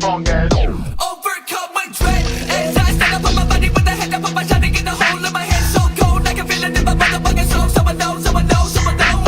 Overcome my dread as I stand up on my body with the head up on my shining in the hole in my head so cold I can feel it in my motherfucking soul. Someone knows when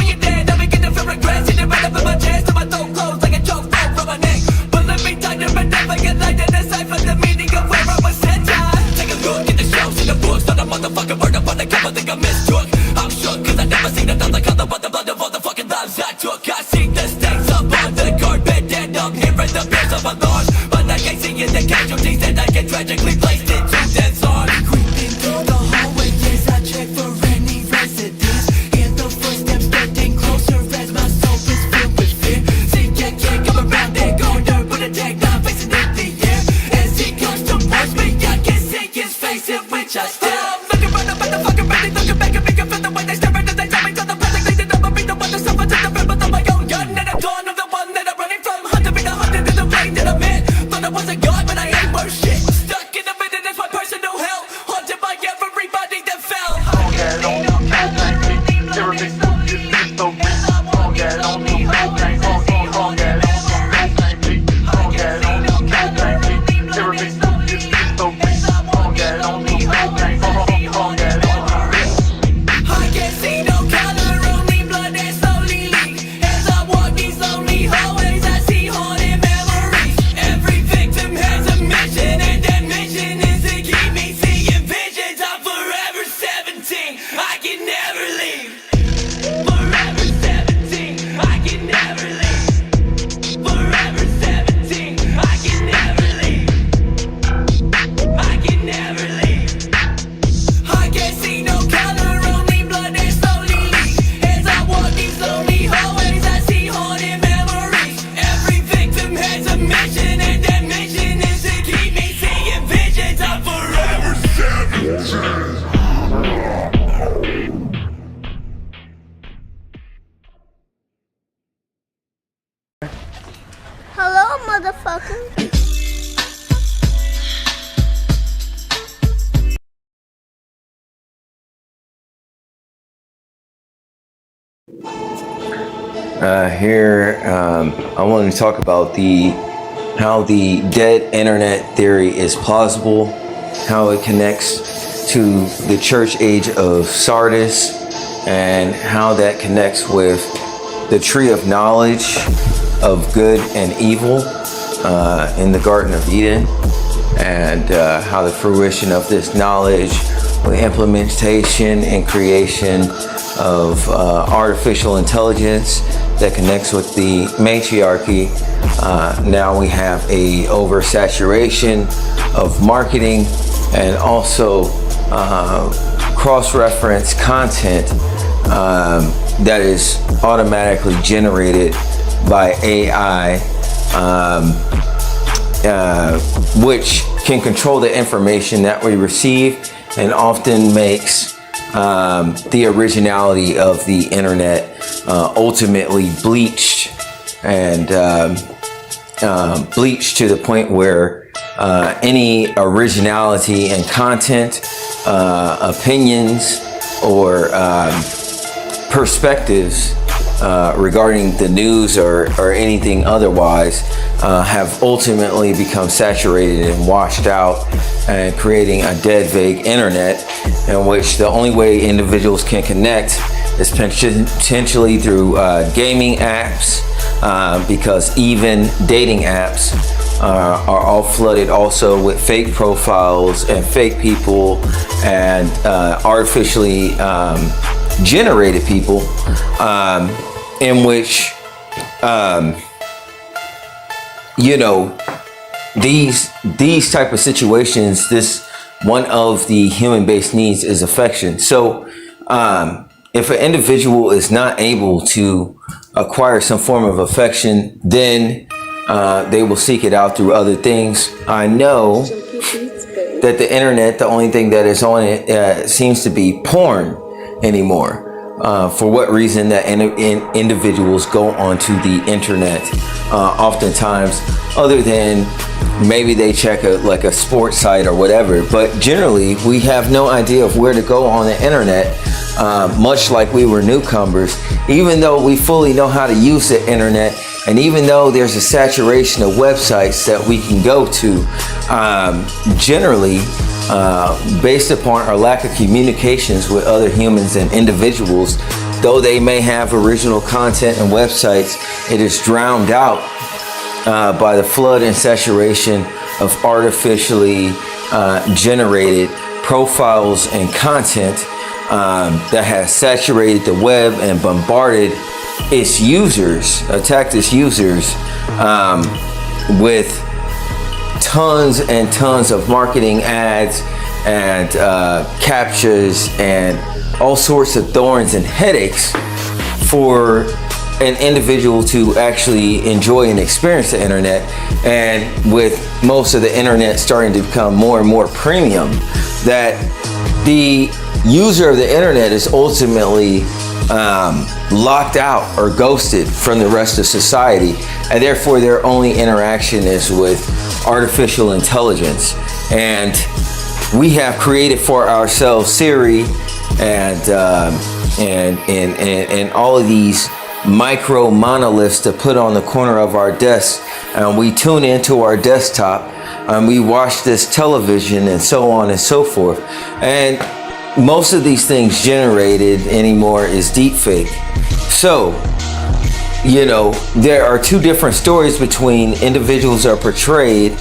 you're dead. I begin to feel regret sitting right up in my chest till my throat closed like a choke hold from my neck. Pulling me tighter and never get lighter to decipher the meaning of where I was sent. Take a look at the shelves in the books, not a motherfucking word up on the cover. Think I'm mistook. I'm shook cause I never seen another color but the blood of all the fucking lives I took. I see the stakes up on the carpet and I'm hearing the bears of my thoughts, but I can't see the casualties that I get tragically placed into death zone. Creeping through the hallway as I check for any residents. Hear the footsteps getting closer as my soul is filled with fear. See a kid come around the corner with a tag knife facing in the air. As he comes towards me, I can see his face in which I stare. I'm looking right up at the fucking ready, looking back at me, can feel the way they stare at they tell me to the panic, they did not be the one to suffer to the rim of my own gun. And I'm gone, I'm the one that I'm running from. Hunter be the hunted in the rain that I'm in. Thought I was a god, but I ain't worth shit. Stuck in the middle, that's my personal hell. Haunted by everybody that fell. I can't see no color, only blood that slowly leaks. As I walk these lonely hallways, I see haunted memories. Every victim has a mission, and that mission is to keep me seeing visions. I'm forever 17, I can never leave. Forever 17, I can never leave. Forever 17, I can never leave. I can never leave. I can't see no color, only blood that slowly leaks. As I walk these lonely hallways, I see haunted memories. Every victim has a mission, and that mission is to keep me seeing visions. I'm forever 17. Hello, motherfucker. Here, I want to talk about how the dead internet theory is plausible, how it connects to the church age of Sardis, and how that connects with the tree of knowledge of good and evil in the Garden of Eden, and how the fruition of this knowledge, the implementation and creation of artificial intelligence that connects with the matriarchy. Now we have a oversaturation of marketing and also cross-reference content that is automatically generated by AI, which can control the information that we receive and often makes the originality of the internet ultimately bleached and bleached to the point where any originality in content, opinions, or perspectives regarding the news or anything otherwise have ultimately become saturated and washed out, and creating a dead, vague internet in which the only way individuals can connect is potentially through gaming apps, because even dating apps are all flooded also with fake profiles and fake people and artificially generated people, in which you know, these type of situations, this one of the human based needs is affection. So if an individual is not able to acquire some form of affection, then they will seek it out through other things. I know that the internet, the only thing that is on it seems to be porn anymore. For what reason that individuals go onto the internet oftentimes, other than maybe they check a sports site or whatever, but generally we have no idea of where to go on the internet, much like we were newcomers, even though we fully know how to use the internet And even though there's a saturation of websites that we can go to, generally, based upon our lack of communications with other humans and individuals, though they may have original content and websites, it is drowned out by the flood and saturation of artificially generated profiles and content that has saturated the web and bombarded its users, attacked its users with tons and tons of marketing ads and captures and all sorts of thorns and headaches for an individual to actually enjoy and experience the internet. And with most of the internet starting to become more and more premium, that the user of the internet is ultimately locked out or ghosted from the rest of society, and therefore their only interaction is with artificial intelligence. And we have created for ourselves Siri and all of these micro monoliths to put on the corner of our desk, and we tune into our desktop and we watch this television and so on and so forth. And most of these things generated anymore is deep fake. So, you know, there are two different stories between individuals are portrayed,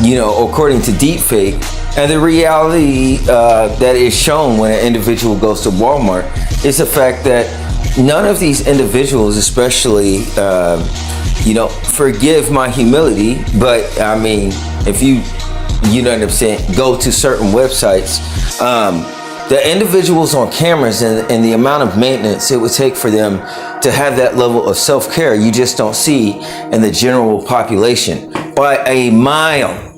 you know, according to deep fake, and the reality that is shown when an individual goes to Walmart is the fact that none of these individuals, especially, you know, forgive my humility, but I mean, if you know what I'm saying, go to certain websites, the individuals on cameras and the amount of maintenance it would take for them to have that level of self-care, you just don't see in the general population by a mile.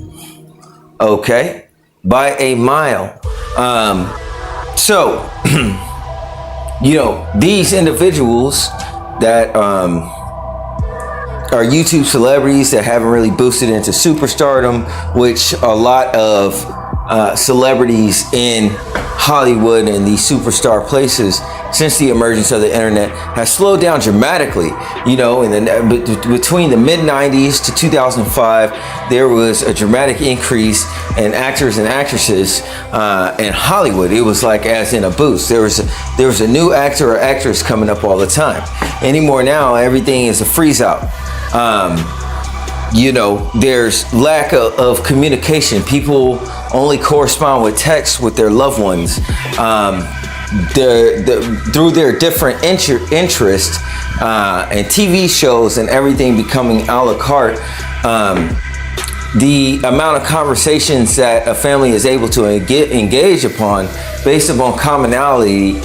Okay, by a mile. So, you know, these individuals that are YouTube celebrities that haven't really boosted into superstardom, which a lot of celebrities in Hollywood and these superstar places since the emergence of the internet has slowed down dramatically. You know, between the mid 90s to 2005, there was a dramatic increase in actors and actresses in Hollywood. It was like as in a boost. There was a new actor or actress coming up all the time. Anymore now, everything is a freeze out. You know, there's lack of communication. People only correspond with text with their loved ones. Through their different interests and TV shows and everything becoming a la carte, the amount of conversations that a family is able to engage upon based upon commonality,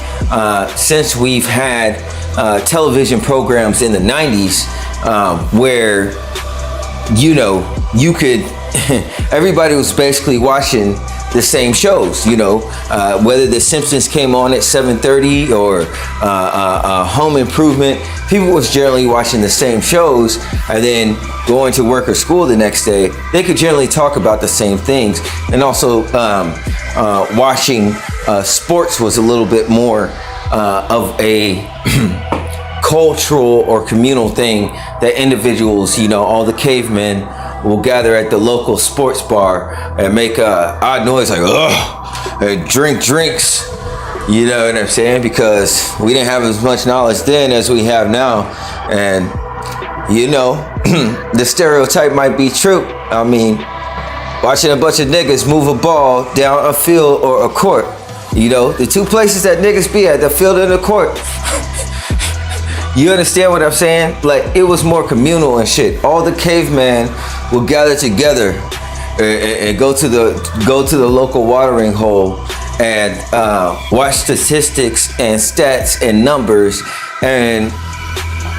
since we've had television programs in the 90s where, you know, you could everybody was basically watching the same shows, you know, whether The Simpsons came on at 7:30 or Home Improvement, people was generally watching the same shows, and then going to work or school the next day, they could generally talk about the same things. And also watching sports was a little bit more of a cultural or communal thing that individuals, you know, all the cavemen will gather at the local sports bar and make a odd noise like, ugh, and drink drinks. You know what I'm saying? Because we didn't have as much knowledge then as we have now. And, you know, the stereotype might be true. I mean, watching a bunch of niggas move a ball down a field or a court. You know, the two places that niggas be at, the field and the court. You understand what I'm saying? Like, it was more communal and shit. All the cavemen would gather together and go to the local watering hole and watch statistics and stats and numbers, and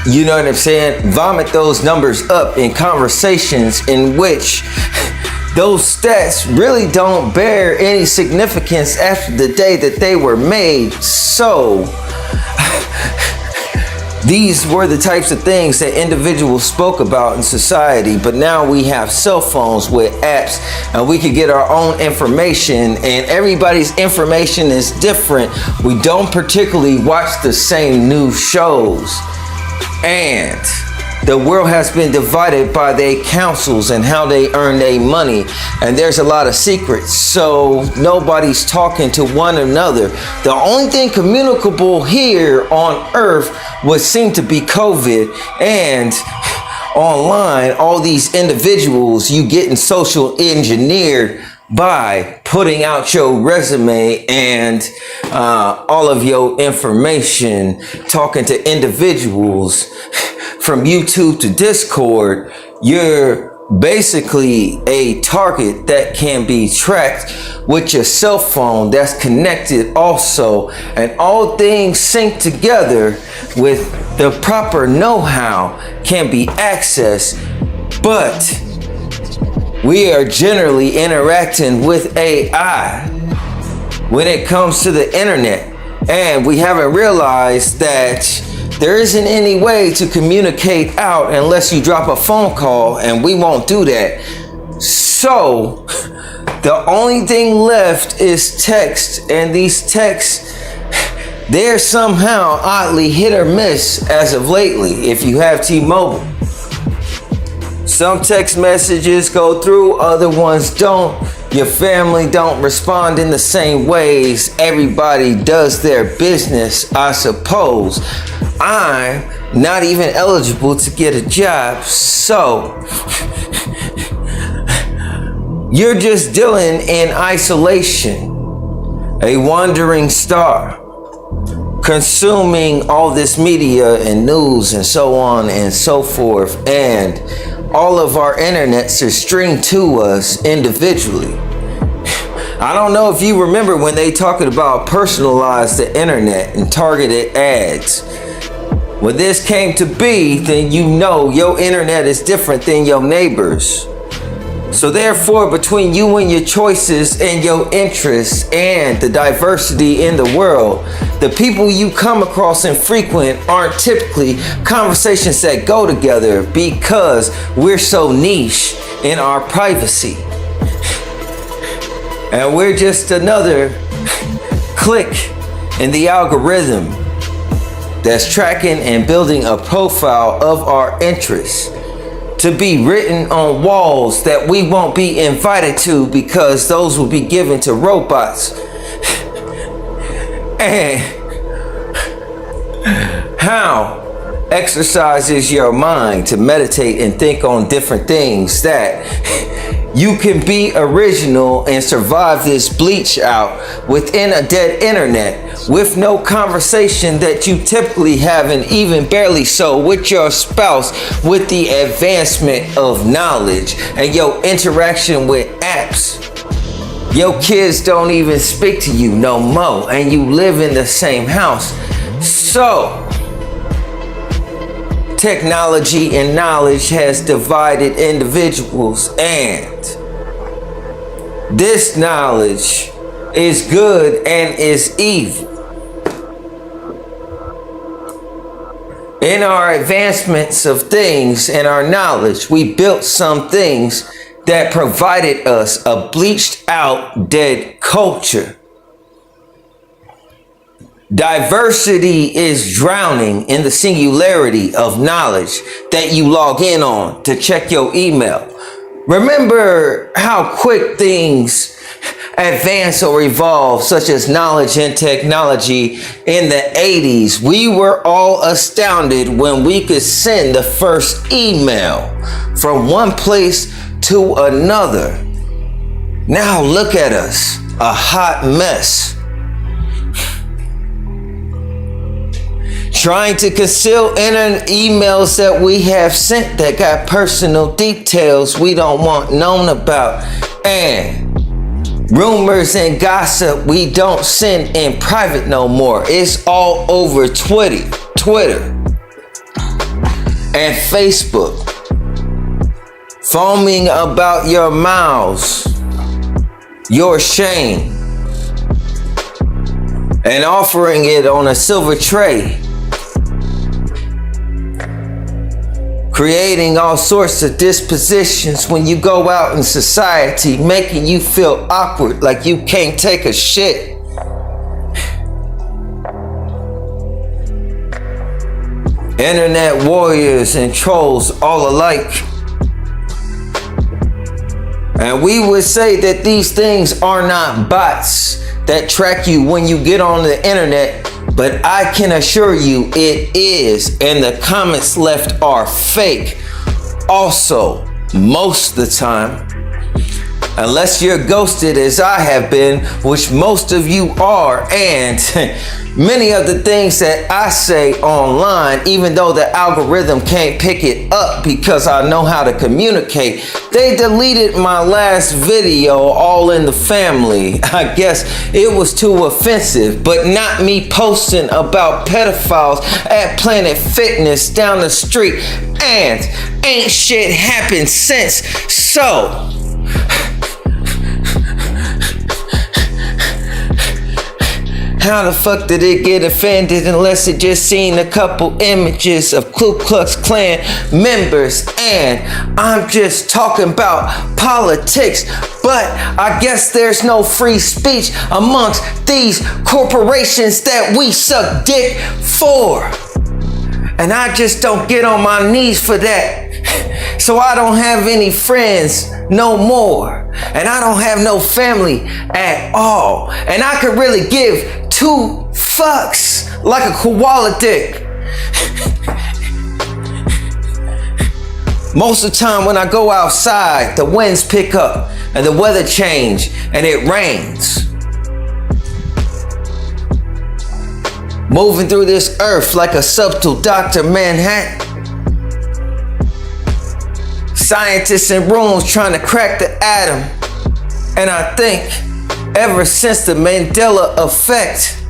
you know what I'm saying? Vomit those numbers up in conversations in which those stats really don't bear any significance after the day that they were made. So these were the types of things that individuals spoke about in society, but now we have cell phones with apps and we can get our own information, and everybody's information is different. We don't particularly watch the same news shows. And The world has been divided by their councils and how they earn their money. And there's a lot of secrets. So nobody's talking to one another. The only thing communicable here on earth would seem to be COVID. And online, all these individuals, you getting social engineered by putting out your resume and all of your information, talking to individuals from YouTube to Discord. You're basically a target that can be tracked with your cell phone that's connected also, and all things synced together with the proper know-how can be accessed. But we are generally interacting with AI when it comes to the internet, and we haven't realized that there isn't any way to communicate out unless you drop a phone call, and we won't do that. So the only thing left is text, and these texts, they're somehow oddly hit or miss as of lately if you have T-Mobile. Some text messages go through, other ones don't. Your family don't respond in the same ways. Everybody does their business, I suppose. I'm not even eligible to get a job, so you're just dealing in isolation, a wandering star, consuming all this media and news and so on and so forth, and all of our internets are streamed to us individually. I don't know if you remember when they talked about personalize the internet and targeted ads. When this came to be, then you know your internet is different than your neighbors. So therefore, between you and your choices and your interests and the diversity in the world, the people you come across and frequent aren't typically conversations that go together because we're so niche in our privacy. And we're just another click in the algorithm that's tracking and building a profile of our interests to be written on walls that we won't be invited to because those will be given to robots. And how exercises your mind to meditate and think on different things that you can be original and survive this bleach out within a dead internet with no conversation that you typically have, and even barely so with your spouse, with the advancement of knowledge and your interaction with apps. Your kids don't even speak to you no more, and you live in the same house. So technology and knowledge has divided individuals, and this knowledge is good and is evil. In our advancements of things and our knowledge, we built some things that provided us a bleached out dead culture. Diversity is drowning in the singularity of knowledge that you log in on to check your email. Remember how quick things advance or evolve, such as knowledge and technology in the 80s. We were all astounded when we could send the first email from one place to another. Now look at us, a hot mess. Trying to conceal emails that we have sent that got personal details we don't want known about, and rumors and gossip we don't send in private no more. It's all over Twitter and Facebook, foaming about your mouths, your shame, and offering it on a silver tray, creating all sorts of dispositions when you go out in society, making you feel awkward, like you can't take a shit. internet warriors and trolls all alike. And we would say that these things are not bots that track you when you get on the internet, but I can assure you it is, and the comments left are fake. Also, most of the time, unless you're ghosted as I have been, which most of you are, and many of the things that I say online, even though the algorithm can't pick it up because I know how to communicate, they deleted my last video, All in the Family. I guess it was too offensive, but not me posting about pedophiles at Planet Fitness down the street, and ain't shit happened since. So how the fuck did it get offended unless it just seen a couple images of Ku Klux Klan members? And I'm just talking about politics, but I guess there's no free speech amongst these corporations that we suck dick for. And I just don't get on my knees for that. So I don't have any friends no more. And I don't have no family at all. And I could really give 2 fucks like a koala dick. Most of the time when I go outside, the winds pick up and the weather change and it rains. Moving through this earth like a subtle Dr. Manhattan. Scientists in rooms trying to crack the atom. And I think ever since the Mandela effect,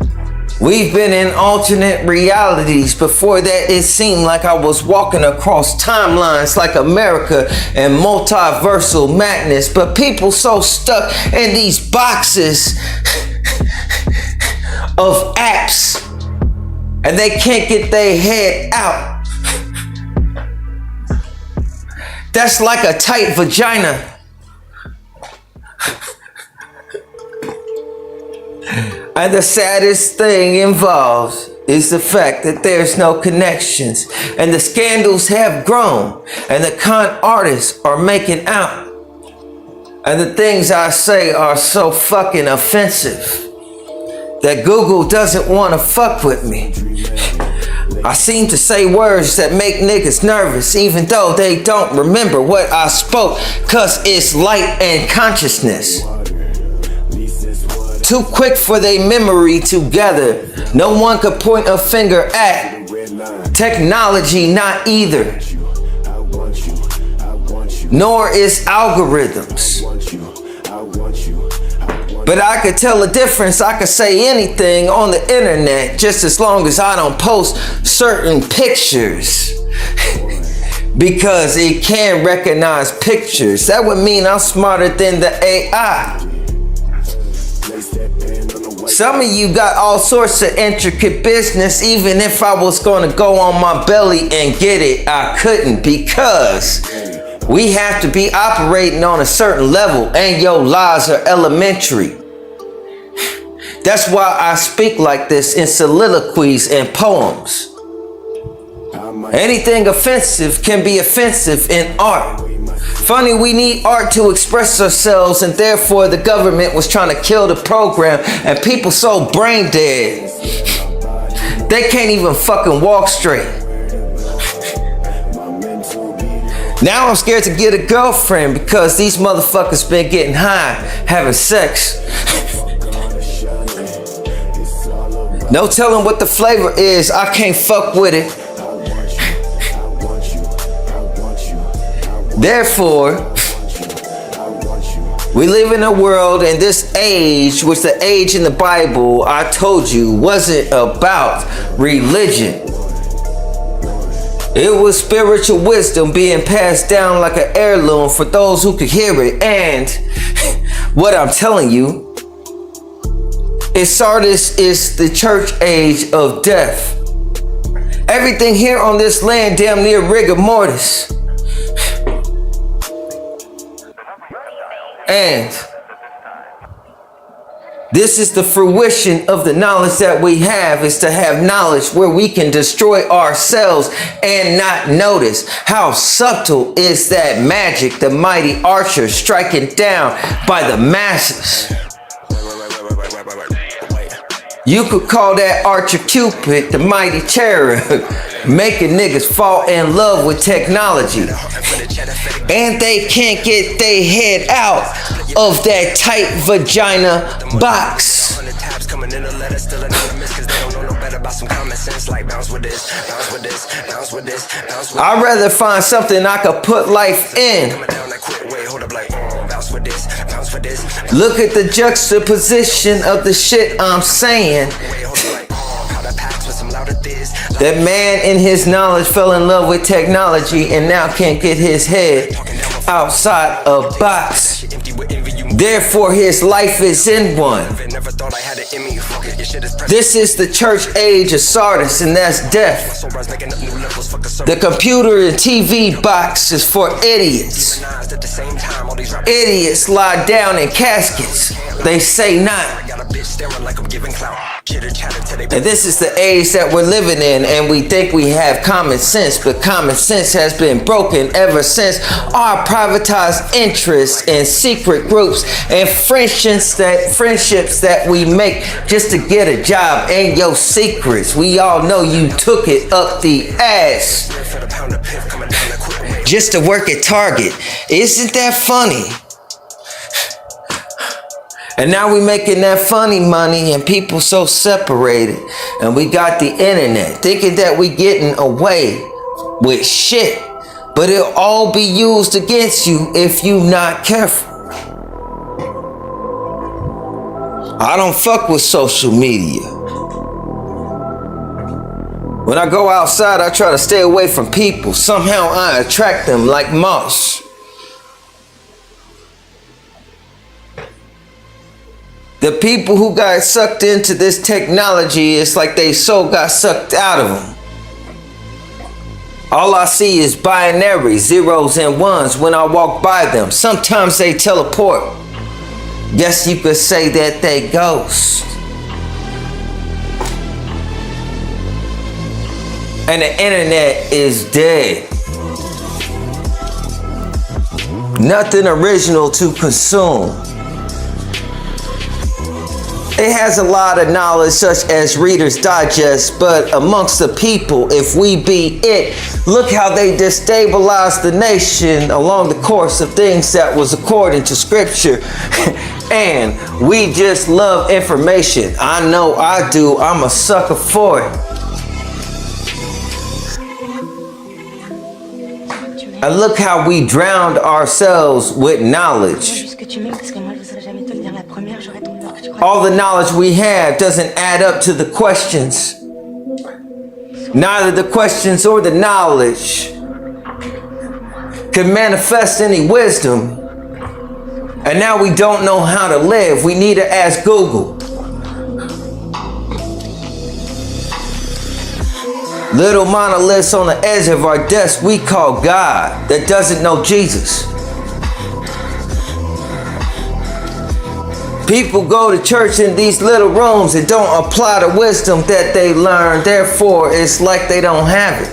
we've been in alternate realities. Before that, it seemed like I was walking across timelines like America and multiversal madness. But people so stuck in these boxes of apps and they can't get their head out. That's like a tight vagina. And the saddest thing involved is the fact that there's no connections. And the scandals have grown. And the con artists are making out. And the things I say are so fucking offensive that Google doesn't want to fuck with me. I seem to say words that make niggas nervous, even though they don't remember what I spoke, cause it's light and consciousness. Too quick for their memory to gather. No one could point a finger at. Technology not either. Nor is algorithms. But I could tell the difference. I could say anything on the internet just as long as I don't post certain pictures. Because it can recognize pictures. That would mean I'm smarter than the AI. Some of you got all sorts of intricate business. Even if I was going to go on my belly and get it, I couldn't, because we have to be operating on a certain level, and your lies are elementary. That's why I speak like this in soliloquies and poems. Anything offensive can be offensive in art. Funny, we need art to express ourselves, and therefore the government was trying to kill the program, and people so brain dead they can't even fucking walk straight. Now I'm scared to get a girlfriend because these motherfuckers been getting high, having sex. No telling what the flavor is. I can't fuck with it. Therefore, we live in a world in this age, which the age in the Bible, I told you, wasn't about religion. It was spiritual wisdom being passed down like an heirloom for those who could hear it. And what I'm telling you is Sardis is the church age of death. Everything here on this land damn near rigor mortis. And This is the fruition of the knowledge that we have, is to have knowledge where we can destroy ourselves and not notice. How subtle is that magic, the mighty archer striking down by the masses. You could call that Archer Cupid the mighty cherub, making niggas fall in love with technology. And they can't get their head out of that tight vagina box. I'd rather find something I could put life in. Look at the juxtaposition of the shit I'm saying. That man in his knowledge fell in love with technology and now can't get his head outside a box. Therefore his life is in one. This is the church age of Sardis, and that's death. The computer and TV box is for idiots. Idiots lie down in caskets. They say not. And this is the age that we're living in, and we think we have common sense, but common sense has been broken ever since our privatized interests and secret groups and friendships that we make just to get a job, and your secrets. We all know you took it up the ass just to work at Target. Isn't that funny? And now we making that funny money, and people so separated, and we got the internet thinking that we getting away with shit, but it'll all be used against you if you not careful. I don't fuck with social media. When I go outside, I try to stay away from people. Somehow I attract them like moss. The people who got sucked into this technology, it's like they soul got sucked out of them. All I see is binary, zeros and ones when I walk by them. Sometimes they teleport. Guess you could say that they ghost. And the internet is dead. Nothing original to consume. It has a lot of knowledge such as Reader's Digest, but amongst the people, if we be it, look how they destabilized the nation along the course of things that was according to scripture. And we just love information. I know I do. I'm a sucker for it. And look how we drowned ourselves with knowledge. All the knowledge we have doesn't add up to the questions. Neither the questions or the knowledge can manifest any wisdom. And now we don't know how to live. We need to ask Google. Little monoliths on the edge of our desk we call God that doesn't know Jesus. People go to church in these little rooms and don't apply the wisdom that they learned. Therefore, it's like they don't have it.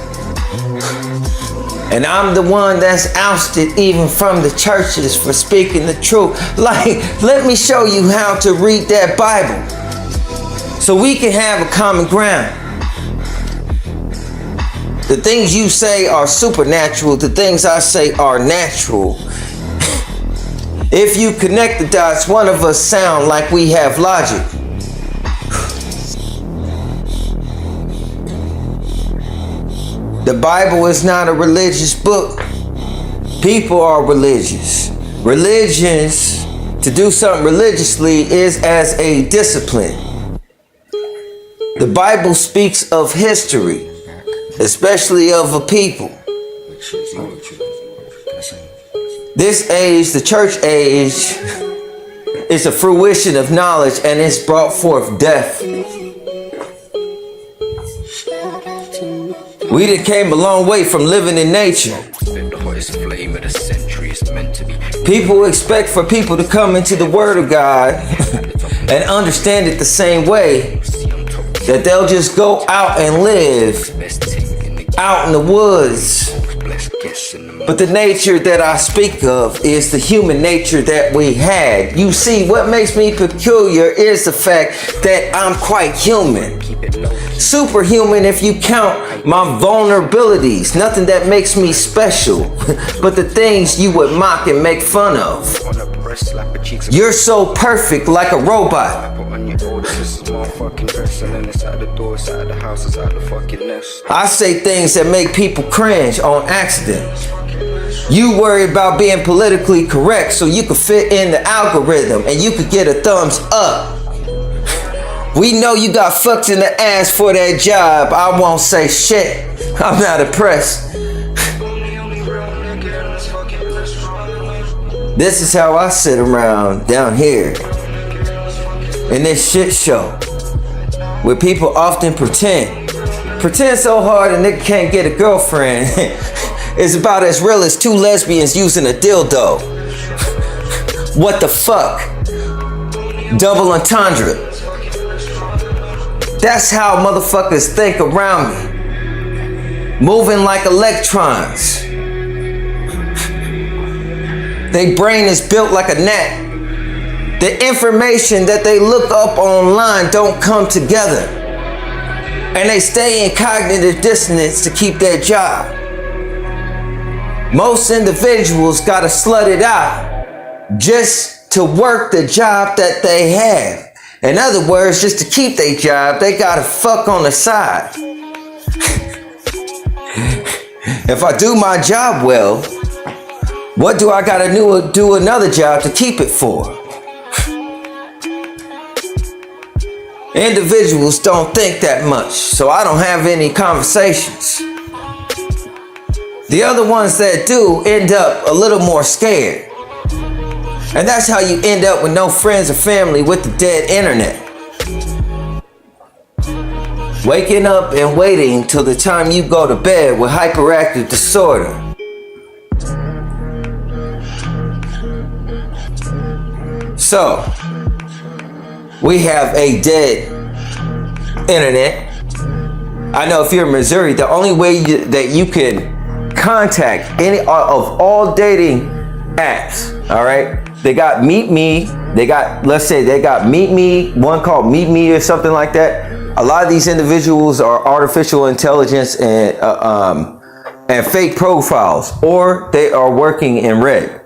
And I'm the one that's ousted even from the churches for speaking the truth. Like, let me show you how to read that Bible so we can have a common ground. The things you say are supernatural. The things I say are natural. If you connect the dots, one of us sound like we have logic. The Bible is not a religious book. People are religious. Religions, to do something religiously, is as a discipline. The Bible speaks of history, especially of a people. This age, the church age, is a fruition of knowledge, and it's brought forth death. We done came a long way from living in nature. People expect for people to come into the Word of God and understand it the same way, that they'll just go out and live out in the woods. But the nature that I speak of is the human nature that we had. You see, what makes me peculiar is the fact that I'm quite human. Superhuman if you count my vulnerabilities. Nothing that makes me special, but the things you would mock and make fun of. You're so perfect like a robot. I say things that make people cringe on accident. You worry about being politically correct so you could fit in the algorithm and you could get a thumbs up. We know you got fucked in the ass for that job. I won't say shit. I'm not impressed. This is how I sit around down here in this shit show where people often pretend so hard a nigga can't get a girlfriend. It's about as real as two lesbians using a dildo. What the fuck? Double entendre. That's how motherfuckers think around me. Moving like electrons. Their brain is built like a net. The information that they look up online don't come together. And they stay in cognitive dissonance to keep their job. Most individuals gotta slut it out just to work the job that they have. In other words, just to keep their job, they gotta fuck on the side. If I do my job well, what do I gotta do another job to keep it for? Individuals don't think that much, so I don't have any conversations. The other ones that do end up a little more scared. And that's how you end up with no friends or family with the dead internet. Waking up and waiting till the time you go to bed with hyperactive disorder. So, we have a dead internet. I know if you're in Missouri, the only way that you can contact any of all dating apps, all right? They got Meet Me. They got, let's say they got Meet Me, one called Meet Me or something like that. A lot of these individuals are artificial intelligence and fake profiles, or they are working in red,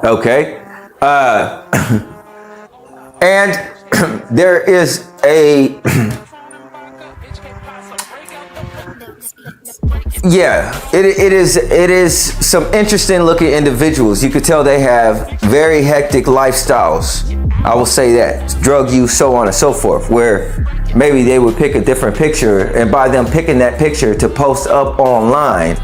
okay? And there is a it is some interesting looking individuals. You could tell they have very hectic lifestyles. I will say that. Drug use, so on and so forth, where maybe they would pick a different picture, and by them picking that picture to post up online,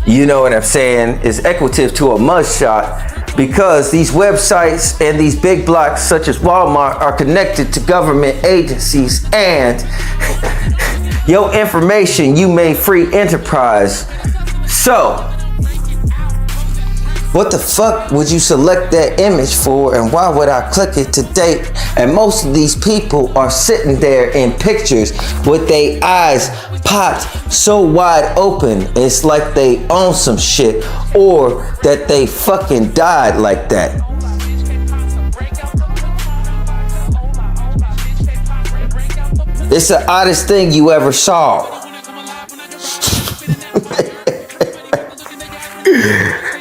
you know what I'm saying, is equative to a mugshot, because these websites and these big blocks such as Walmart are connected to government agencies, and your information, you made free enterprise. So, what the fuck would you select that image for, and why would I click it to date? And most of these people are sitting there in pictures with their eyes popped so wide open, it's like they own some shit, or that they fucking died like that. It's the oddest thing you ever saw.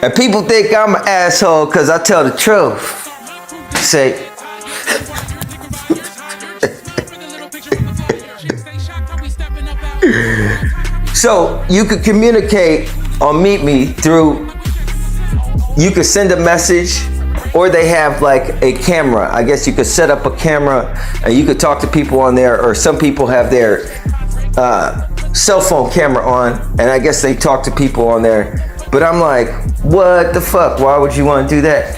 And people think I'm an asshole because I tell the truth. Say, so you could communicate on Meet Me through, you could send a message, or they have like a camera. I guess you could set up a camera and you could talk to people on there, or some people have their cell phone camera on, and I guess they talk to people on there. But I'm like, what the fuck? Why would you want to do that?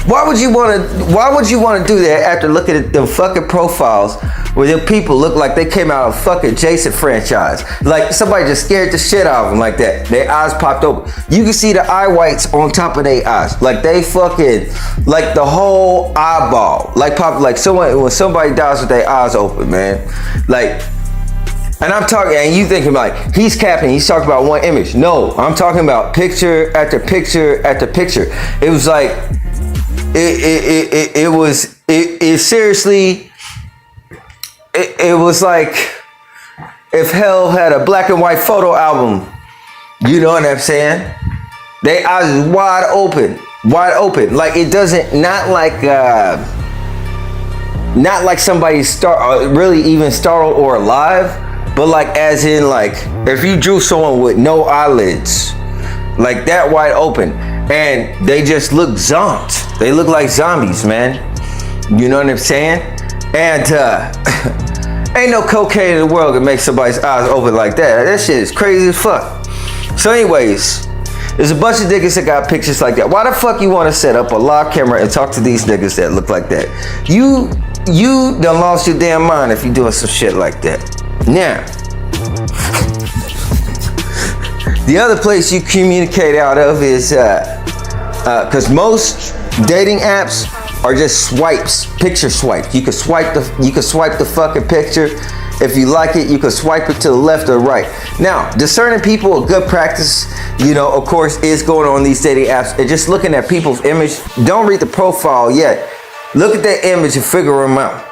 Why would you want to do that after looking at them fucking profiles where the people look like they came out of a fucking Jason franchise. Like somebody just scared the shit out of them like that. Their eyes popped open. You can see the eye whites on top of their eyes. Like they fucking, like the whole eyeball. Like pop, like someone, when somebody dies with their eyes open, man. Like, and I'm talking, and you thinking like, he's capping, he's talking about one image. No, I'm talking about picture after picture after picture. It was like, it seriously, it was like if hell had a black and white photo album. You know what I'm saying? They eyes wide open. Like it doesn't, not like somebody really even startled or alive. But like as in like if you drew someone with no eyelids, like that wide open, and they just look zonked. They look like zombies, man. You know what I'm saying? And ain't no cocaine in the world that makes somebody's eyes open like that. That shit is crazy as fuck. So anyways, there's a bunch of niggas that got pictures like that. Why the fuck you want to set up a live camera and talk to these niggas that look like that? You done lost your damn mind if you doing some shit like that. Now, the other place you communicate out of is, because most dating apps are just swipes, picture swipes. You can swipe the fucking picture. If you like it, you can swipe it to the left or right. Now, discerning people, a good practice, you know, of course, is going on these dating apps and just looking at people's image. Don't read the profile yet. Look at their image and figure them out.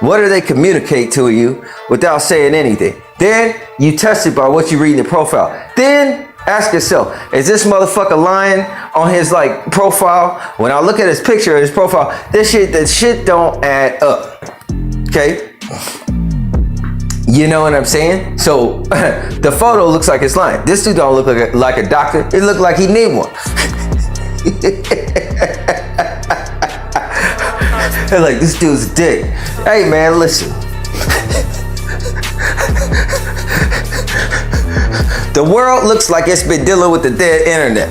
What do they communicate to you without saying anything? Then you test it by what you read in the profile. Then ask yourself, is this motherfucker lying on his like profile? When I look at his picture, his profile, this shit don't add up. Okay? You know what I'm saying? So the photo looks like it's lying. This dude don't look like a doctor. It looked like he need one. They're like, this dude's a dick. Hey man, listen. The world looks like it's been dealing with the dead internet.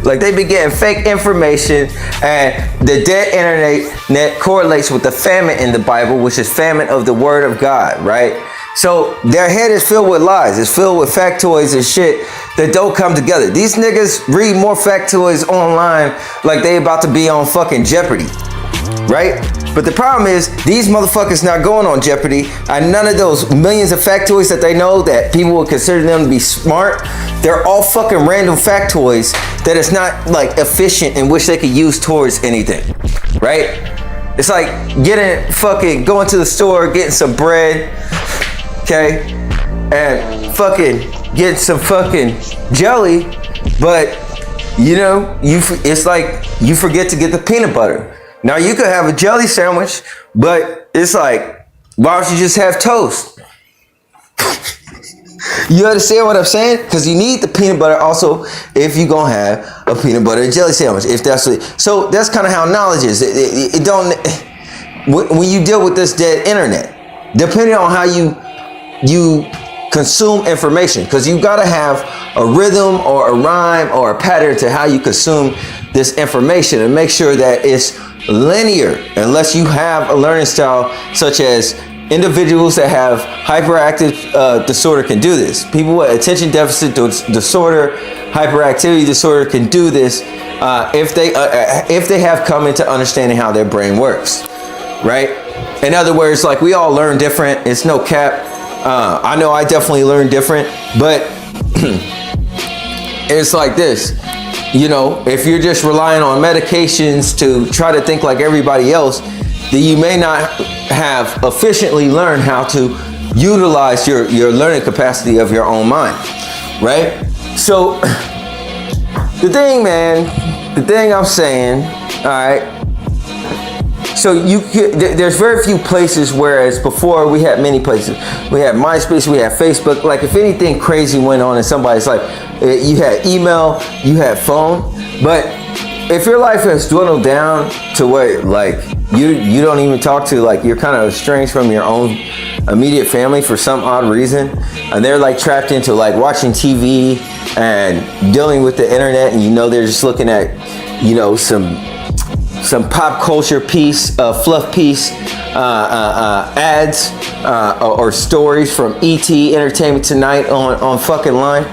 Like they been getting fake information, and the dead internet correlates with the famine in the Bible, which is famine of the word of God, right? So their head is filled with lies. It's filled with factoids and shit that don't come together. These niggas read more factoids online like they about to be on fucking Jeopardy, right? But the problem is these motherfuckers not going on Jeopardy, and none of those millions of factoids that they know that people would consider them to be smart, they're all fucking random factoids that is not like efficient in which they could use towards anything, right? It's like going to the store, getting some bread, okay, and fucking getting some fucking jelly, but you know, it's like you forget to get the peanut butter. Now you could have a jelly sandwich, but it's like, why don't you just have toast? You understand what I'm saying? Because you need the peanut butter also if you're gonna have a peanut butter and jelly sandwich. If that's what, so that's kind of how knowledge is. It don't, when you deal with this dead internet, depending on how you consume information, because you gotta have a rhythm or a rhyme or a pattern to how you consume this information, and make sure that it's linear, unless you have a learning style such as individuals that have hyperactive disorder can do this. People with attention deficit disorder, hyperactivity disorder can do this if they have come into understanding how their brain works, right? In other words, like we all learn different. It's no cap. I know I definitely learn different, but it's like this. You know, if you're just relying on medications to try to think like everybody else, then you may not have efficiently learned how to utilize your learning capacity of your own mind, right? So the thing I'm saying, all right, so there's very few places, whereas before we had many places. We had MySpace, we had Facebook. Like if anything crazy went on in somebody's life, you had email, you had phone. But if your life has dwindled down to where like you don't even talk to, like you're kind of estranged from your own immediate family for some odd reason, and they're like trapped into like watching TV and dealing with the internet, and you know they're just looking at, you know, some some pop culture piece, fluff piece, ads or stories from ET Entertainment Tonight on fucking line.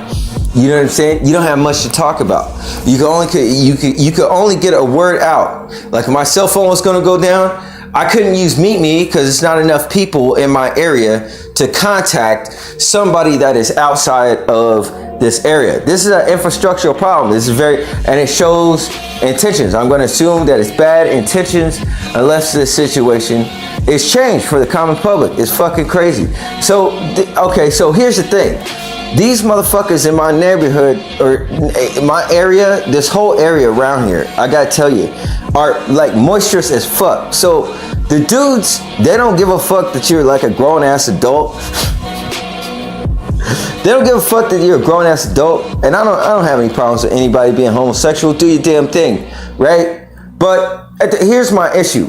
You know what I'm saying? You don't have much to talk about. You could only get a word out. Like if my cell phone was gonna go down, I couldn't use Meet Me because it's not enough people in my area to contact somebody that is outside of this area. This is an infrastructural problem. This is and it shows intentions. I'm going to assume that it's bad intentions unless this situation is changed for the common public. It's fucking crazy. So, okay, so here's the thing. These motherfuckers in my neighborhood or my area, this whole area around here, I gotta tell you, are like moisturous as fuck. So the dudes, they don't give a fuck that you're like a grown ass adult. They don't give a fuck that you're a grown ass adult. And I don't have any problems with anybody being homosexual. Do your damn thing, right? But here's my issue.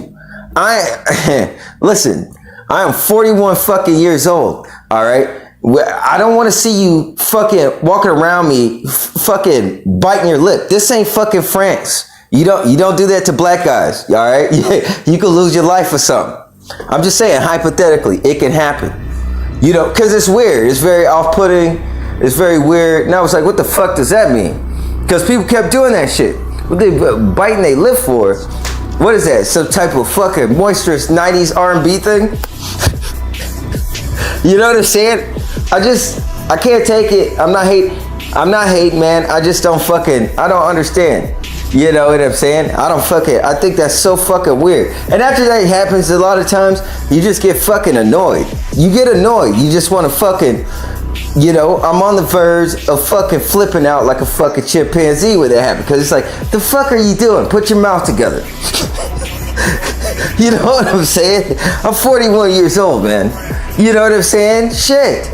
Listen, I am 41 fucking years old, all right? I don't want to see you fucking walking around me fucking biting your lip. This ain't fucking France. You don't do that to black guys, all right? You could lose your life or something. I'm just saying, hypothetically, it can happen. You know, because it's weird. It's very off-putting. It's very weird. And I was like, what the fuck does that mean? Because people kept doing that shit. What they biting their lip for? What is that? Some type of fucking moisturous 90s R&B thing? You know what I'm saying? I can't take it. I'm not hating, man. I just don't I don't understand. You know what I'm saying? I think that's so fucking weird. And after that happens, a lot of times, you just get fucking annoyed. You get annoyed. You just want to fucking, you know, I'm on the verge of fucking flipping out like a fucking chimpanzee when that happens. Because it's like, the fuck are you doing? Put your mouth together. You know what I'm saying? I'm 41 years old, man. You know what I'm saying? Shit.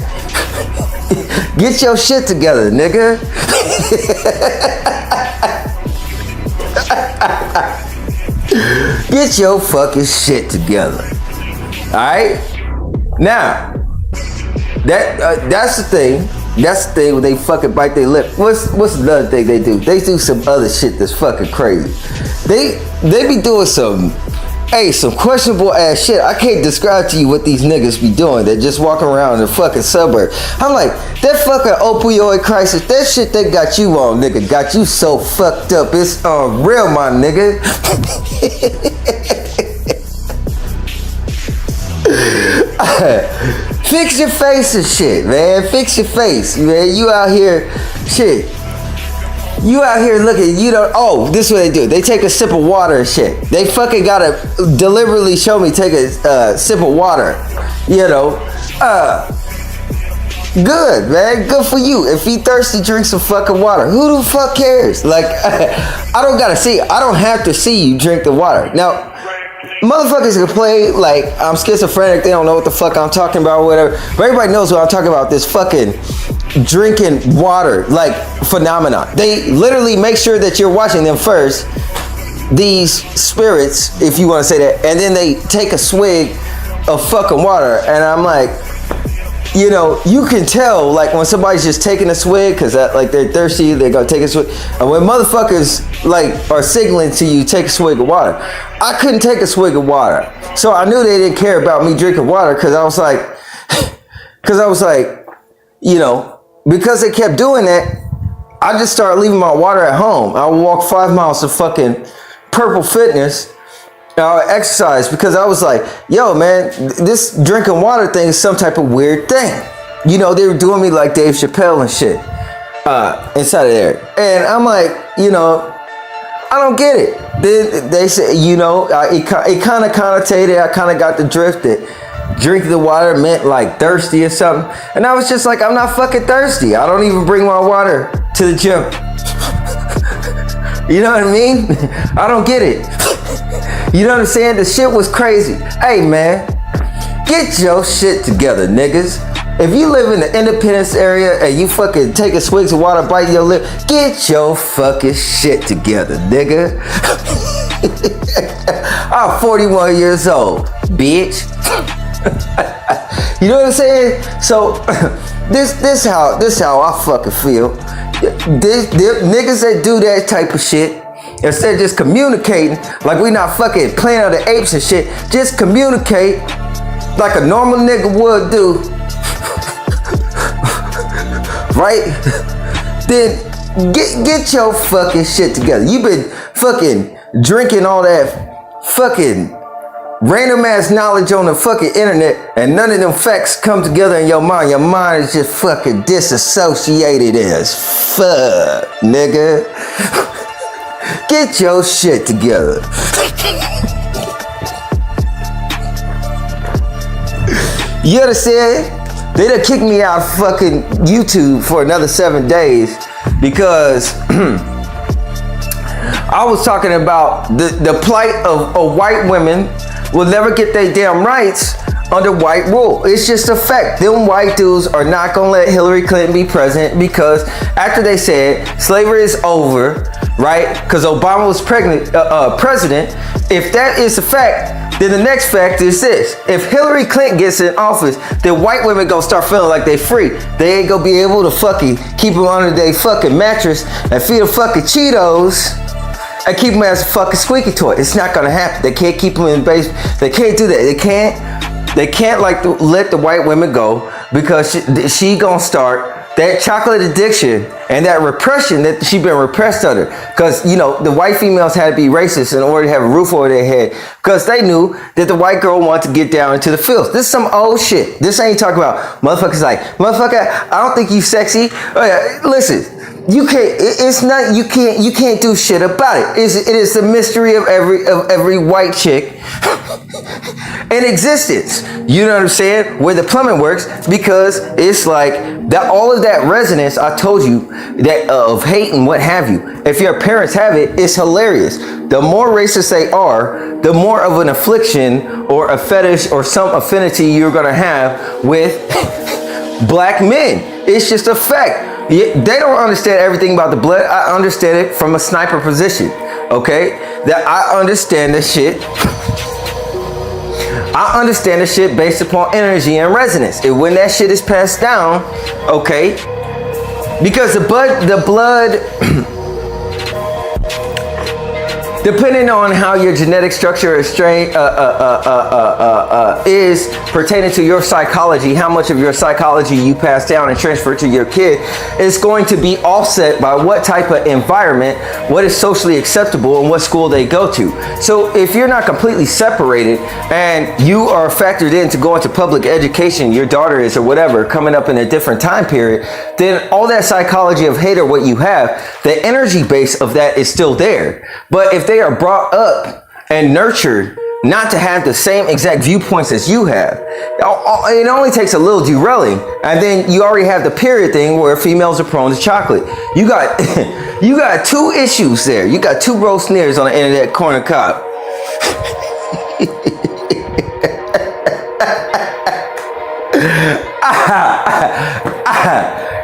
Get your shit together, nigga. Get your fucking shit together. Alright? Now, that's the thing. That's the thing when they fucking bite their lip. What's another thing they do? They do some other shit that's fucking crazy. They be doing some questionable ass shit. I can't describe to you what these niggas be doing. They just walking around in the fucking suburb. I'm like, that fucking opioid crisis, that shit they got you on, nigga, got you so fucked up. It's real, my nigga. Fix your face and shit, man. Fix your face, man. You out here, shit. You out here looking, this is what they do. They take a sip of water and shit. They fucking gotta deliberately show me take a sip of water. You know, good, man. Good for you. If you thirsty, drink some fucking water. Who the fuck cares? Like, I don't have to see you drink the water. Now, motherfuckers can play like I'm schizophrenic. They don't know what the fuck I'm talking about or whatever. But everybody knows what I'm talking about. This fucking drinking water like phenomenon. They literally make sure that you're watching them first. These spirits, if you want to say that, and then they take a swig of fucking water. And I'm like, you know, you can tell like when somebody's just taking a swig because like they're thirsty, they're gonna take a swig. And when motherfuckers like are signaling to you take a swig of water, I couldn't take a swig of water, so I knew they didn't care about me drinking water because I was like, you know, because they kept doing that, I just started leaving my water at home. I would walk 5 miles to fucking Purple Fitness. Exercise because I was like, yo, man, this drinking water thing is some type of weird thing. You know, they were doing me like Dave Chappelle and shit inside of there. And I'm like, you know, I don't get it. They say, you know, it kind of connotated, I kind of got the drift that drinking the water meant like thirsty or something. And I was just like, I'm not fucking thirsty. I don't even bring my water to the gym. You know what I mean? I don't get it. You know what I'm saying? The shit was crazy. Hey, man, get your shit together, niggas. If you live in the Independence area and you fucking taking swigs of water, biting your lip, get your fucking shit together, nigga. I'm 41 years old, bitch. You know what I'm saying? So this how I fucking feel. Niggas that do that type of shit, Instead of just communicating like we not fucking Planet of the Apes and shit, just communicate like a normal nigga would do. Right? Then get your fucking shit together. You've been fucking drinking all that fucking random ass knowledge on the fucking internet, and none of them facts come together in your mind. Your mind is just fucking disassociated as fuck, nigga. Get your shit together. You understand? They done kicked me out of fucking YouTube for another 7 days because I was talking about the plight of white women will never get their damn rights under white rule. It's just a fact. Them white dudes are not gonna let Hillary Clinton be president because after they said slavery is over, right? Because Obama was president. If that is a fact, then the next fact is this: if Hillary Clinton gets in office, then white women gonna start feeling like they free. They ain't gonna be able to fucking keep them under their fucking mattress and feed them fucking Cheetos and keep them as a fucking squeaky toy. It's not gonna happen. They can't keep them in base. They can't do that. They can't like let the white women go because she gonna start that chocolate addiction and that repression that she been repressed under. Because, you know, the white females had to be racist in order to have a roof over their head because they knew that the white girl wanted to get down into the fields. This is some old shit. This ain't talking about motherfuckers like, motherfucker, I don't think you sexy. Listen. You can't. It's not. You can't do shit about it. It is the mystery of every white chick in existence. You know what I'm saying? Where the plumbing works, because it's like that. All of that resonance I told you that of hate and what have you. If your parents have it, it's hilarious. The more racist they are, the more of an affliction or a fetish or some affinity you're gonna have with black men. It's just a fact. They don't understand everything about the blood. I understand it from a sniper position. Okay? That I understand the shit. I understand the shit based upon energy and resonance. And when that shit is passed down, okay? Because the blood depending on how your genetic structure is is pertaining to your psychology, how much of your psychology you pass down and transfer to your kid is going to be offset by what type of environment, what is socially acceptable, and what school they go to. So if you're not completely separated and you are factored into going to public education, your daughter is or whatever, coming up in a different time period, then all that psychology of hate or what you have, the energy base of that is still there. But if they are brought up and nurtured not to have the same exact viewpoints as you have, it only takes a little derailing, and then you already have the period thing where females are prone to chocolate. You got you got two issues there. You got two roast snares on the end of that corner cob.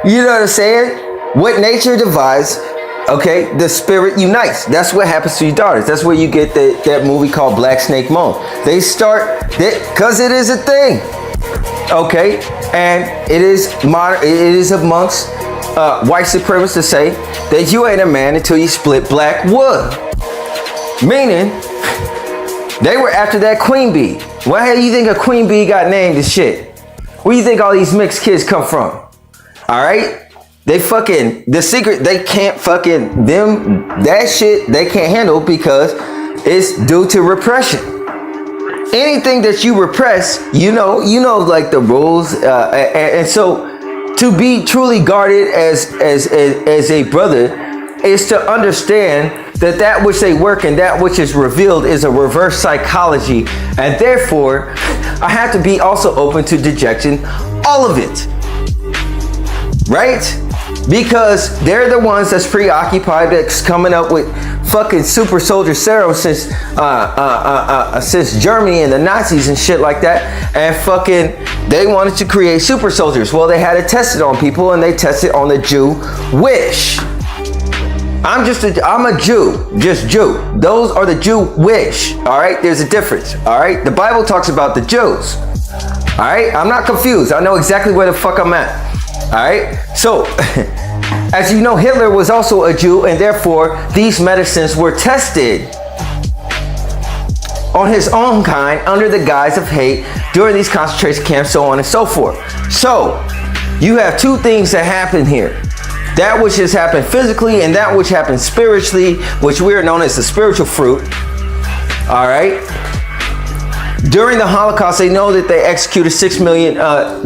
You know what I'm saying? What nature divides, okay, the spirit unites. That's what happens to your daughters. That's where you get that movie called Black Snake Moan. They start that because it is a thing, okay, and it is modern. It is amongst white supremacists to say that you ain't a man until you split black wood. Meaning, they were after that queen bee. Why do you think a queen bee got named as shit? Where do you think all these mixed kids come from? All right. They fucking, the secret, they can't fucking, that shit they can't handle because it's due to repression. Anything that you repress, you know like the rules, and so to be truly guarded as a brother is to understand that which they work and that which is revealed is a reverse psychology, and therefore I have to be also open to dejection, all of it, right? Because they're the ones that's preoccupied, that's coming up with fucking super soldier serum since Germany and the Nazis and shit like that, and fucking they wanted to create super soldiers. Well, they had to test it on people, and they tested on the Jew-wish. I'm a Jew, just Jew. Those are the Jew-wish. All right, there's a difference. All right, the Bible talks about the Jews. All right, I'm not confused. I know exactly where the fuck I'm at. All right, so As you know, Hitler was also a Jew, and therefore these medicines were tested on his own kind under the guise of hate during these concentration camps, so on and so forth. So you have two things that happen here. That which has happened physically and that which happened spiritually, which we are known as the spiritual fruit. All right. During the Holocaust, they know that they executed 6 million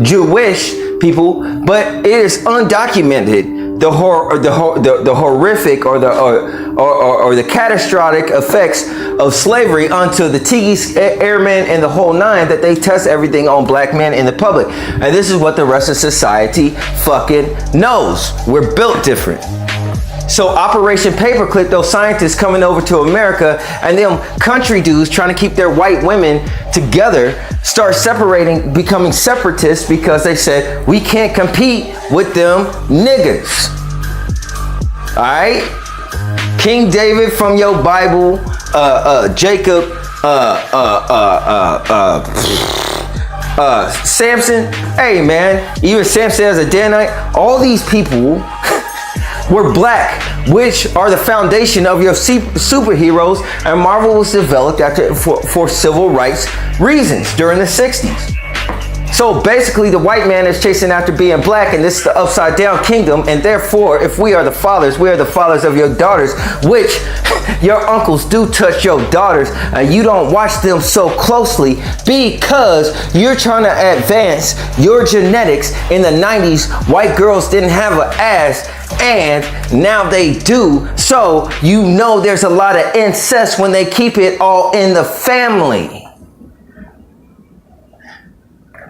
Jewish people, but it is undocumented the horrific or the catastrophic effects of slavery onto the Tigis, airmen, and the whole nine, that they test everything on black men in the public. And this is what the rest of society fucking knows. We're built different. So Operation Paperclip, those scientists coming over to America and them country dudes trying to keep their white women together, start separating, becoming separatists because they said, we can't compete with them niggas. All right? King David from your Bible, Jacob, Samson. Hey man, even Samson as a Danite, all these people were black, which are the foundation of your superheroes, and Marvel was developed for civil rights reasons during the 60s. So basically the white man is chasing after being black, and this is the upside down kingdom, and therefore if we are the fathers, we are the fathers of your daughters, which your uncles do touch your daughters, and you don't watch them so closely because you're trying to advance your genetics. In the 90s, white girls didn't have an ass, and now they do. So you know there's a lot of incest when they keep it all in the family,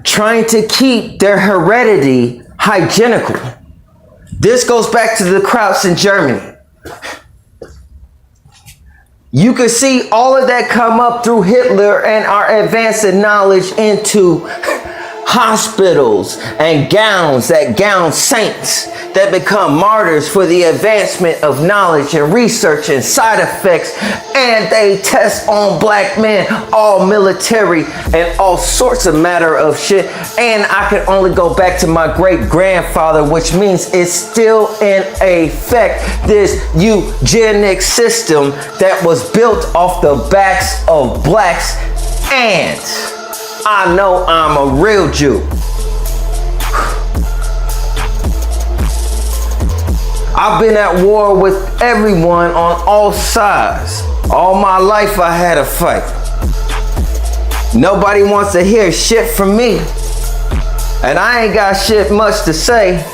trying to keep their heredity hygienical. This goes back to the Krauts in Germany. You could see all of that come up through Hitler and our advancing knowledge into hospitals and gowns that gown saints that become martyrs for the advancement of knowledge and research and side effects, and they test on black men, all military and all sorts of matter of shit. And I can only go back to my great grandfather, which means it's still in effect, this eugenic system that was built off the backs of blacks. And I know I'm a real Jew. I've been at war with everyone on all sides. All my life I had a fight. Nobody wants to hear shit from me. And I ain't got shit much to say.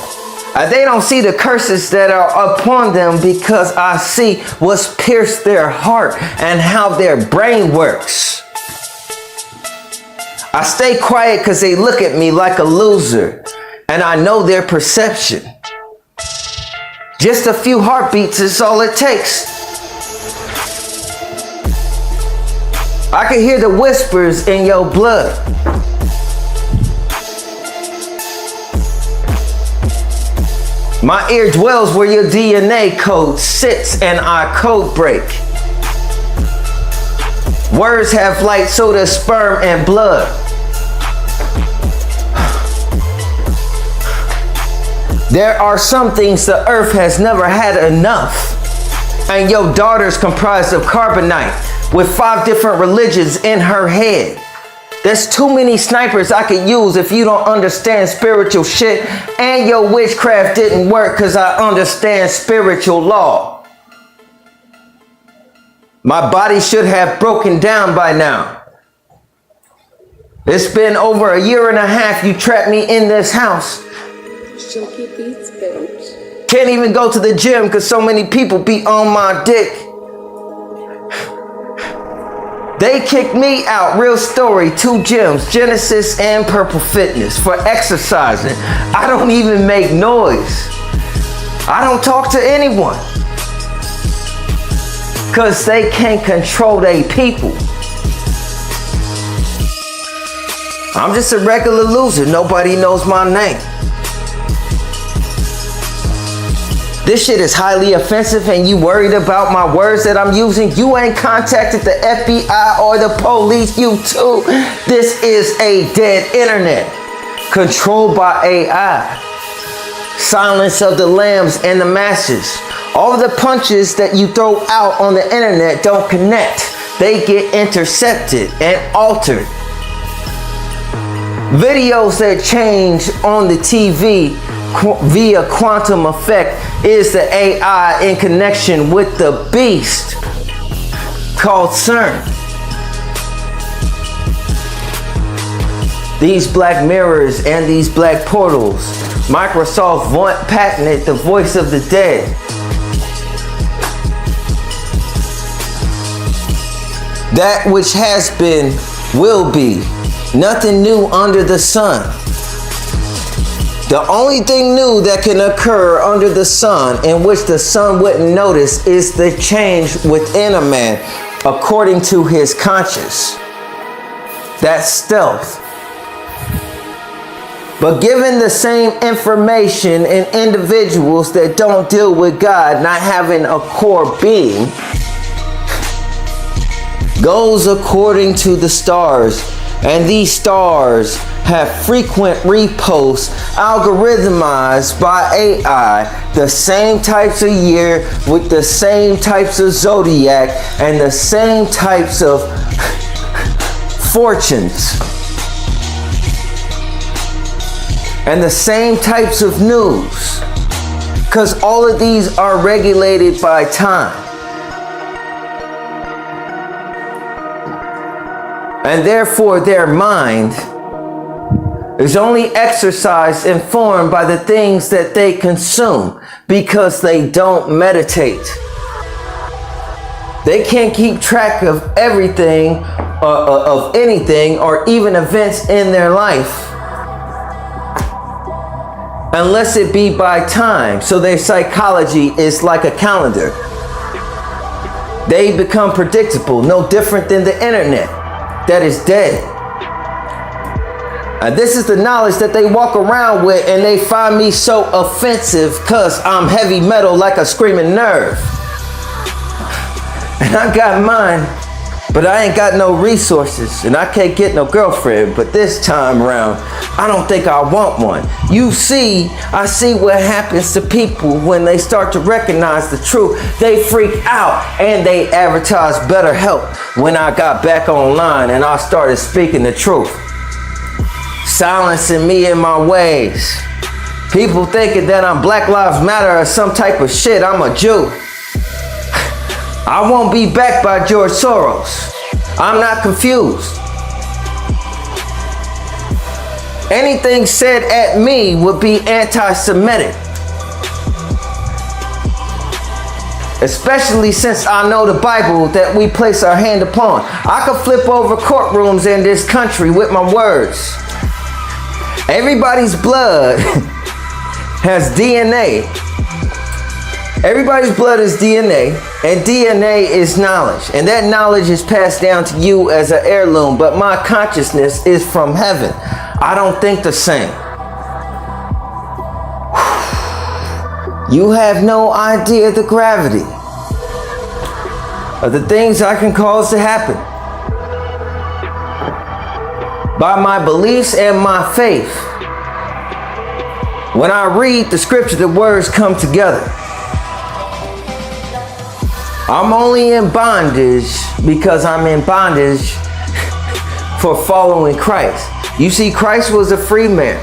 They don't see the curses that are upon them because I see what's pierced their heart and how their brain works. I stay quiet because they look at me like a loser, and I know their perception. Just a few heartbeats is all it takes. I can hear the whispers in your blood. My ear dwells where your DNA code sits, and I code break. Words have light, so does sperm and blood. There are some things the earth has never had enough. And your daughter's comprised of carbonite with 5 different religions in her head. There's too many snipers I could use if you don't understand spiritual shit, and your witchcraft didn't work because I understand spiritual law. My body should have broken down by now. It's been over a year and a half you trapped me in this house. Can't even go to the gym because so many people be on my dick. They kicked me out, real story, 2 gyms, Genesis and Purple Fitness, for exercising. I don't even make noise. I don't talk to anyone. Because they can't control their people. I'm just a regular loser. Nobody knows my name. This shit is highly offensive, and you worried about my words that I'm using? You ain't contacted the FBI or the police, you too. This is a dead internet controlled by AI. Silence of the lambs and the masses. All of the punches that you throw out on the internet don't connect. They get intercepted and altered. Videos that change on the TV via quantum effect is the AI in connection with the beast called CERN. These black mirrors and these black portals. Microsoft patented the voice of the dead. That which has been will be. Nothing new under the sun. The only thing new that can occur under the sun, in which the sun wouldn't notice, is the change within a man according to his conscience. That's stealth. But given the same information in individuals that don't deal with God, not having a core being, goes according to the stars. And these stars have frequent reposts algorithmized by AI, the same types of year with the same types of zodiac and the same types of fortunes and the same types of news, because all of these are regulated by time. And therefore their mind is only exercised and formed by the things that they consume, because they don't meditate. They can't keep track of everything, of anything, or even events in their life, unless it be by time. So their psychology is like a calendar. They become predictable, no different than the internet that is dead. This is the knowledge that they walk around with, and they find me so offensive because I'm heavy metal like a screaming nerve. And I got mine, but I ain't got no resources, and I can't get no girlfriend. But this time around, I don't think I want one. You see, I see what happens to people when they start to recognize the truth. They freak out and they advertise BetterHelp. When I got back online and I started speaking the truth, silencing me in my ways. People thinking that I'm Black Lives Matter or some type of shit. I'm a Jew. I won't be backed by George Soros. I'm not confused. Anything said at me would be anti-Semitic. Especially since I know the Bible that we place our hand upon. I could flip over courtrooms in this country with my words. Everybody's blood has DNA. Everybody's blood is DNA, and DNA is knowledge. And that knowledge is passed down to you as an heirloom, but my consciousness is from heaven. I don't think the same. You have no idea the gravity of the things I can cause to happen. By my beliefs and my faith. When I read the scripture, the words come together. I'm only in bondage because I'm in bondage for following Christ. You see, Christ was a free man.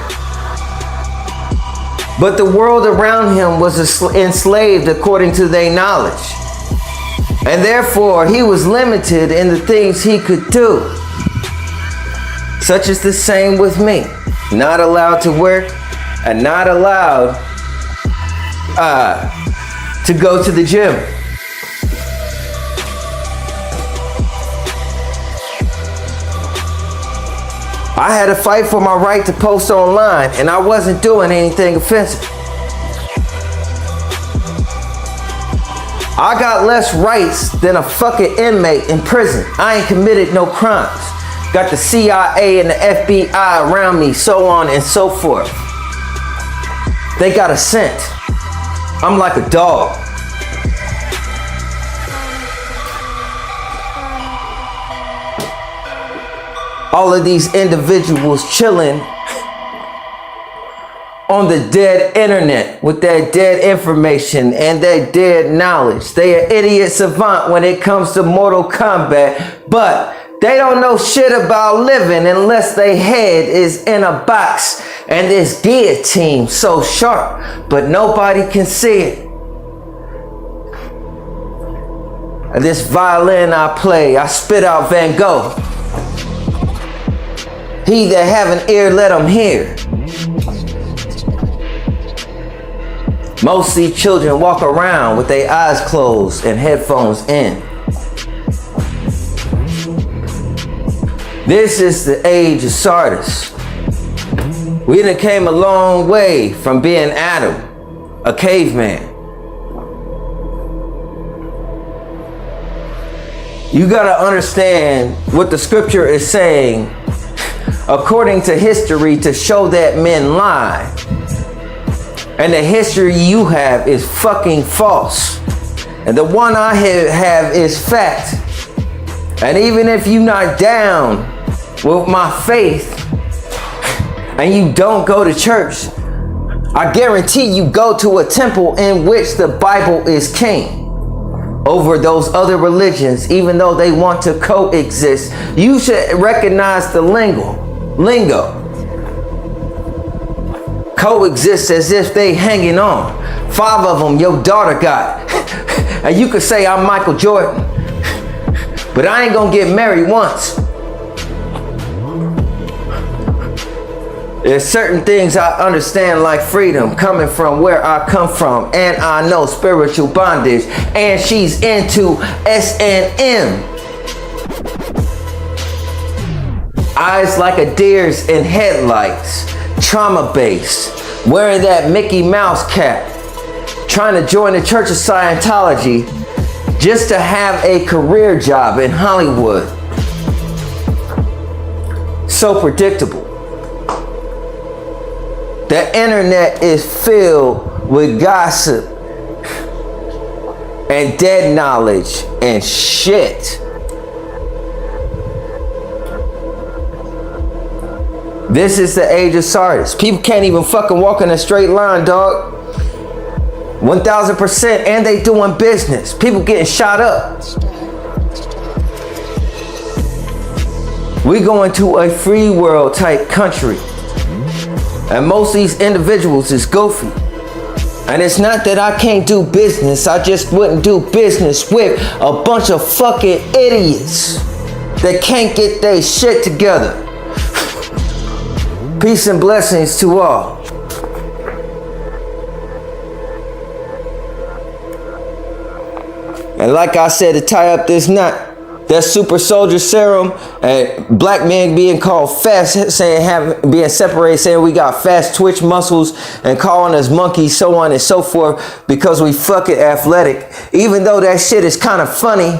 But the world around him was enslaved according to their knowledge. And therefore, he was limited in the things he could do. Such is the same with me. Not allowed to work and not allowed to go to the gym. I had to fight for my right to post online, and I wasn't doing anything offensive. I got less rights than a fucking inmate in prison. I ain't committed no crimes. Got the CIA and the FBI around me, so on and so forth. They got a scent. I'm like a dog. All of these individuals chilling on the dead internet with that dead information and that dead knowledge. They are idiot savant when it comes to Mortal Kombat, but they don't know shit about living unless their head is in a box and this guillotine so sharp, but nobody can see it. And this violin I play, I spit out Van Gogh. He that have an ear, let him hear. Mostly children walk around with their eyes closed and headphones in. This is the age of Sardis. We done came a long way from being Adam, a caveman. You gotta understand what the scripture is saying according to history to show that men lie. And the history you have is fucking false. And the one I have is fact. And even if you're not down with my faith and you don't go to church, I guarantee you go to a temple in which the Bible is king over those other religions, even though they want to coexist. You should recognize the lingo. Coexist as if they hanging on. 5 of them your daughter got. And you could say I'm Michael Jordan, but I ain't gonna get married once. There's certain things I understand, like freedom, coming from where I come from, and I know spiritual bondage, and she's into S&M. Eyes like a deer's in headlights, trauma-based, wearing that Mickey Mouse cap, trying to join the Church of Scientology just to have a career job in Hollywood. So predictable. The internet is filled with gossip and dead knowledge and shit. This is the age of Sardis. People can't even fucking walk in a straight line, dog. 1000%, and they doing business. People getting shot up. We going to a free world type country. And most of these individuals is goofy. And it's not that I can't do business. I just wouldn't do business with a bunch of fucking idiots that can't get their shit together. Peace and blessings to all. And like I said, to tie up this knot, that super soldier serum and black men being called fast, being separated, saying we got fast twitch muscles and calling us monkeys, so on and so forth, because we fucking athletic. Even though that shit is kind of funny,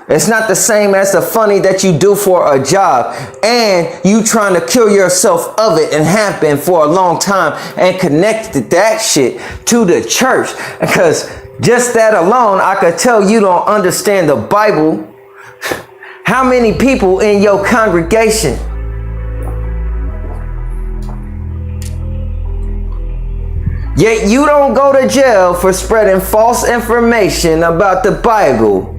it's not the same as the funny that you do for a job, and you trying to cure yourself of it and have been for a long time and connected that shit to the church. Because just that alone, I could tell you don't understand the Bible. How many people in your congregation yet you don't go to jail for spreading false information about the Bible?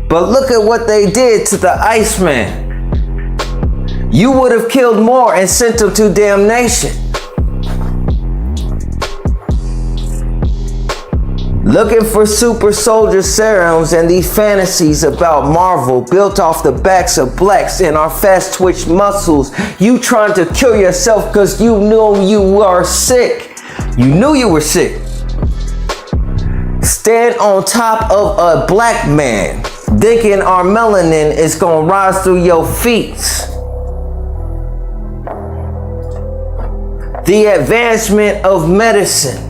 But look at what they did to the Iceman. You would have killed more and sent them to damnation. Looking for super soldier serums and these fantasies about Marvel built off the backs of blacks and our fast twitch muscles. You trying to kill yourself because you knew you were sick. You knew you were sick. Stand on top of a black man, thinking our melanin is gonna rise through your feet. The advancement of medicine,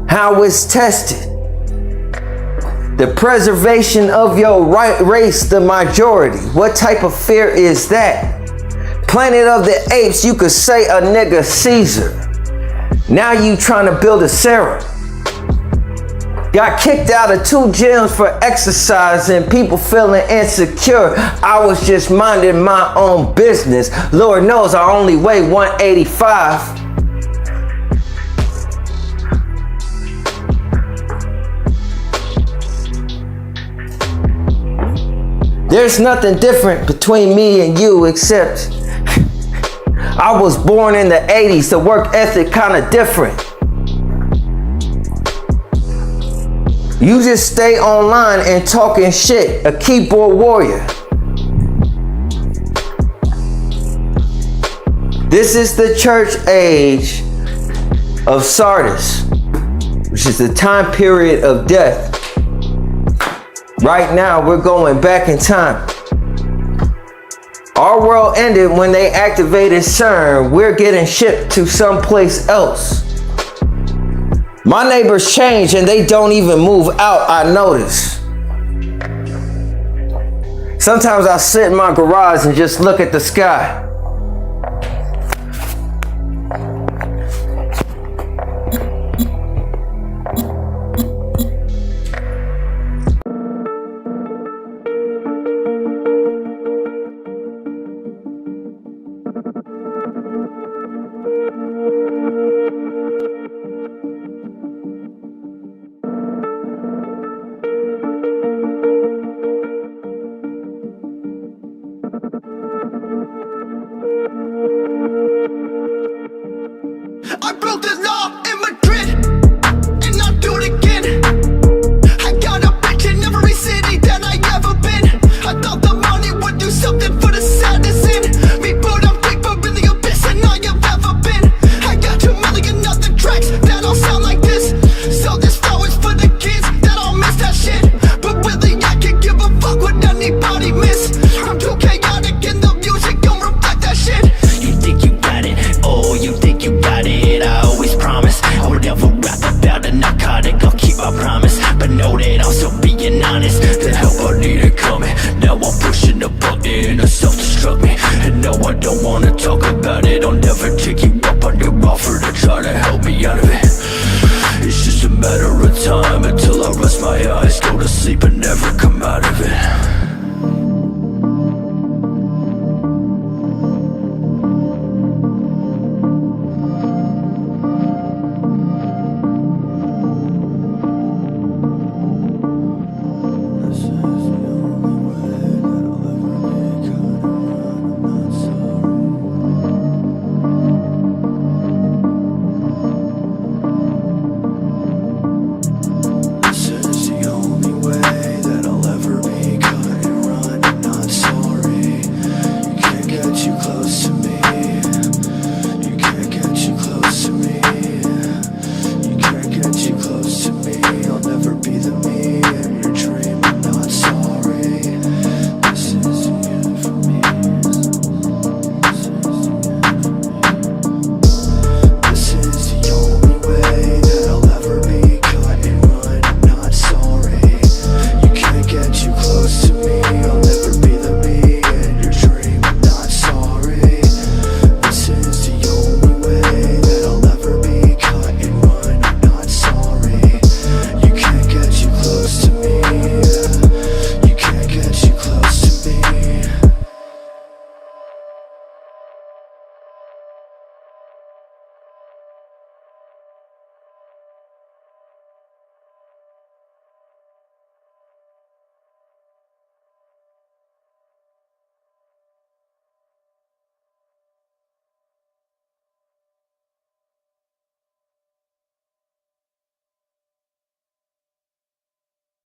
how it's tested, the preservation of your right race, the majority. What type of fear is that? Planet of the Apes, you could say a nigga Caesar. Now you trying to build a serum. Got kicked out of 2 gyms for exercising, people feeling insecure. I was just minding my own business. Lord knows I only weigh 185. There's nothing different between me and you except I was born in the 80s, the work ethic kinda different. You just stay online and talking shit, a keyboard warrior. This is the church age of Sardis, which is the time period of death. Right now, we're going back in time. Our world ended when they activated CERN. We're getting shipped to someplace else. My neighbors change and they don't even move out, I notice. Sometimes I sit in my garage and just look at the sky. I broke the law in Madrid, and I'll do it again. I got a bitch in every city that I ever been. I thought the money would do something for the sadness in me, but I'm deeper in the abyss than I have ever been. I got 2 million other tracks that all sound like this. So this flow is for the kids that all miss that shit. But really I can give a fuck what anybody miss. I'm too chaotic and the music don't reflect that shit. You think you got it, oh you think you got it. I always promise I would never rap about a narcotic. I'll keep my promise, but know that I'm still being honest. The help I needed coming, now I'm pushing the button to self-destruct me. And no, I don't wanna talk about it. I'll never take you up on your offer to try to help me out of it.